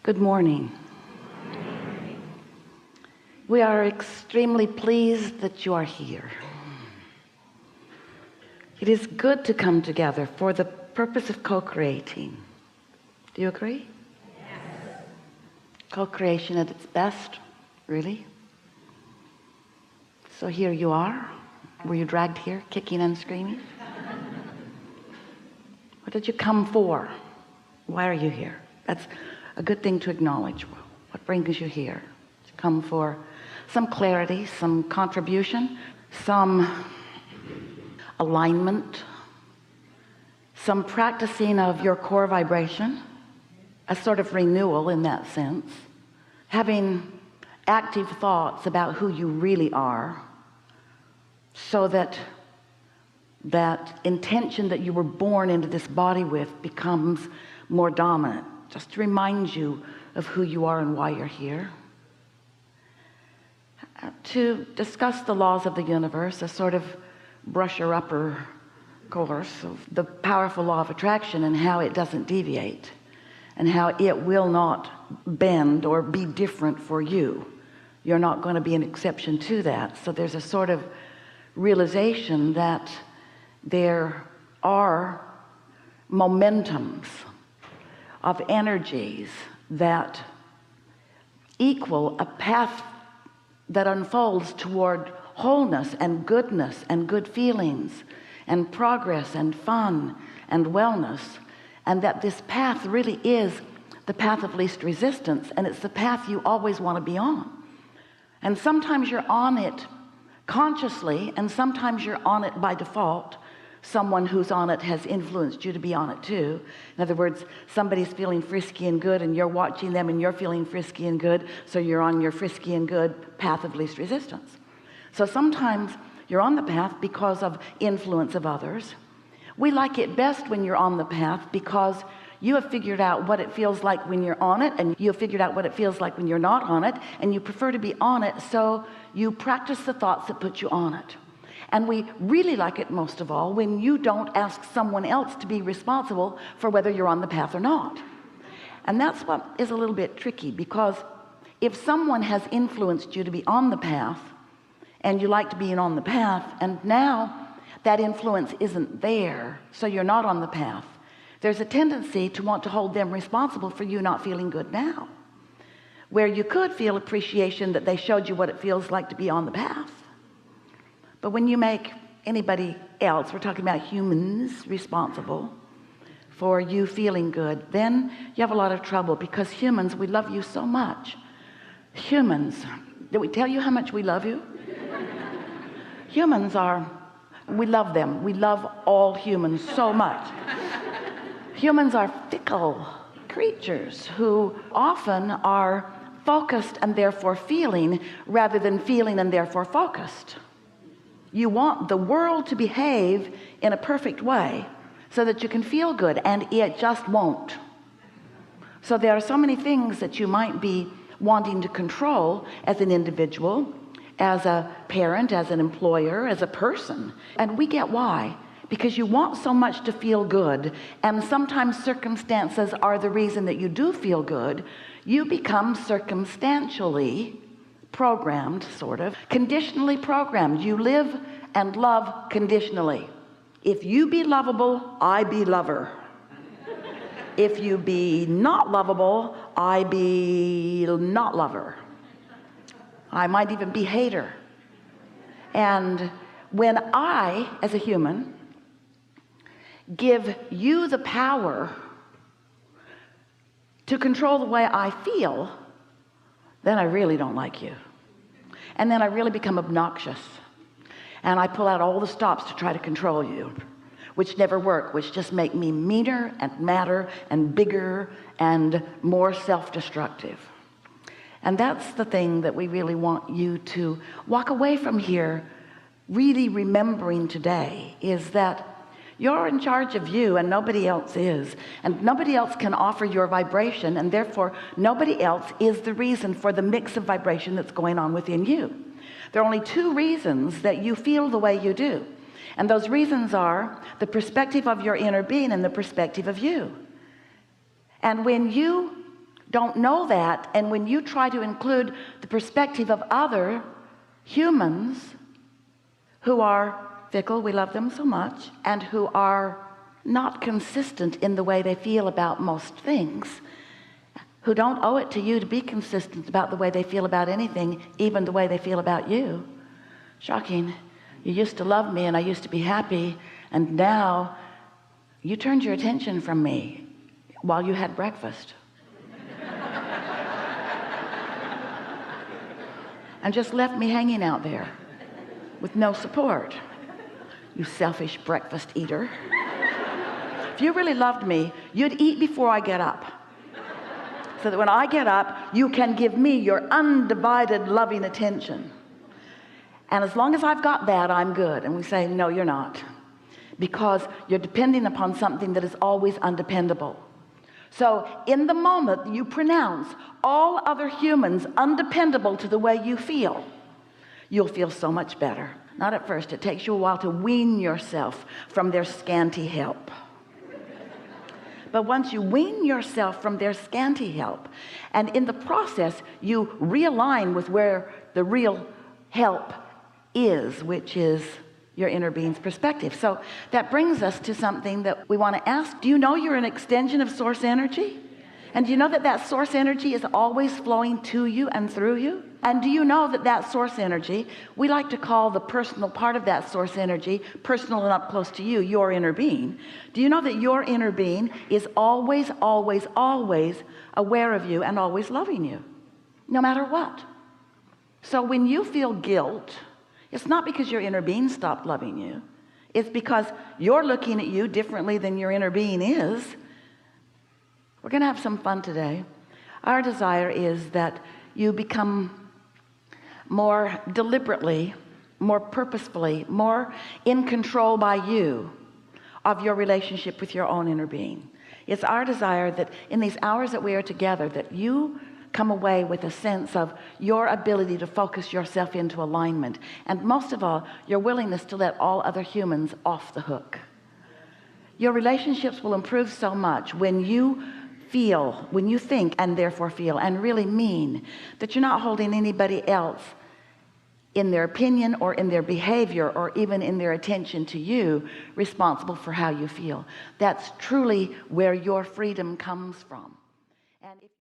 Good morning. We are extremely pleased that you are here. It is good to come together for the purpose of co-creating. Do you agree? Yes. Co-creation at its best, really. So here you are. Were you dragged here, kicking and screaming? What did you come for? Why are you here? That's a good thing to acknowledge. What brings you here? To come for some clarity, some contribution, some alignment, some practicing of your core vibration, a sort of renewal in that sense, having active thoughts about who you really are, so that that intention that you were born into this body with becomes more dominant, just to remind you of who you are and why you're here. To discuss the laws of the universe, a sort of brusher-upper course of the powerful law of attraction and how it doesn't deviate and how it will not bend or be different for you. You're not going to be an exception to that. So there's a sort of realization that there are momentums of energies that equal a path that unfolds toward wholeness and goodness and good feelings and progress and fun and wellness, and that this path really is the path of least resistance, and it's the path you always want to be on. And sometimes you're on it consciously, and sometimes you're on it by default. Someone who's on it has influenced you to be on it too. In other words, somebody's feeling frisky and good and you're watching them and you're feeling frisky and good, so you're on your frisky and good path of least resistance. So sometimes you're on the path because of influence of others. We like it best when you're on the path because you have figured out what it feels like when you're on it, and you have figured out what it feels like when you're not on it, and you prefer to be on it, so you practice the thoughts that put you on it. And we really like it most of all when you don't ask someone else to be responsible for whether you're on the path or not. And that's what is a little bit tricky, because if someone has influenced you to be on the path and you like to be on the path, and now that influence isn't there, so you're not on the path, there's a tendency to want to hold them responsible for you not feeling good now, where you could feel appreciation that they showed you what it feels like to be on the path. But when you make anybody else, we're talking about humans, responsible for you feeling good, then you have a lot of trouble, because humans, we love you so much. Humans, did we tell you how much we love you? Humans are, we love them. We love all humans so much. Humans are fickle creatures who often are focused and therefore feeling, rather than feeling and therefore focused. You want the world to behave in a perfect way so that you can feel good, and it just won't. So there are so many things that you might be wanting to control as an individual, as a parent, as an employer, as a person. And we get why. Because you want so much to feel good, and sometimes circumstances are the reason that you do feel good. You become circumstantially programmed, sort of conditionally programmed. You live and love conditionally. If you be lovable, I be lover. If you be not lovable, I be not lover. I might even be hater. And when I, as a human, give you the power to control the way I feel, then I really don't like you. And then I really become obnoxious. And I pull out all the stops to try to control you, which never work, which just make me meaner and madder and bigger and more self-destructive. And that's the thing that we really want you to walk away from here really remembering today, is that you're in charge of you and nobody else is, and nobody else can offer your vibration, and therefore nobody else is the reason for the mix of vibration that's going on within you. There are only two reasons that you feel the way you do, and those reasons are the perspective of your inner being and the perspective of you. And when you don't know that. And when you try to include the perspective of other humans who are fickle, we love them so much, and who are not consistent in the way they feel about most things, who don't owe it to you to be consistent about the way they feel about anything, even the way they feel about you. Shocking. You used to love me and I used to be happy, and now you turned your attention from me while you had breakfast and just left me hanging out there with no support. You selfish breakfast eater. If you really loved me, you'd eat before I get up, so that when I get up, you can give me your undivided loving attention. And as long as I've got that, I'm good. And we say, no, you're not, because you're depending upon something that is always undependable. So in the moment you pronounce all other humans undependable to the way you feel, you'll feel so much better. Not at first. It takes you a while to wean yourself from their scanty help. But once you wean yourself from their scanty help, and in the process you realign with where the real help is, which is your inner being's perspective. So that brings us to something that we want to ask. Do you know you're an extension of source energy? And do you know that that source energy is always flowing to you and through you? And do you know that that source energy, we like to call the personal part of that source energy, personal and up close to you, your inner being. Do you know that your inner being is always, always, always aware of you and always loving you, no matter what? So when you feel guilt, it's not because your inner being stopped loving you. It's because you're looking at you differently than your inner being is. We're going to have some fun today. Our desire is that you become more deliberately, more purposefully, more in control by you of your relationship with your own inner being. It's our desire that in these hours that we are together, that you come away with a sense of your ability to focus yourself into alignment, and most of all, your willingness to let all other humans off the hook. Your relationships will improve so much when you feel, when you think and therefore feel and really mean that you're not holding anybody else in their opinion or in their behavior or even in their attention to you responsible for how you feel. That's truly where your freedom comes from.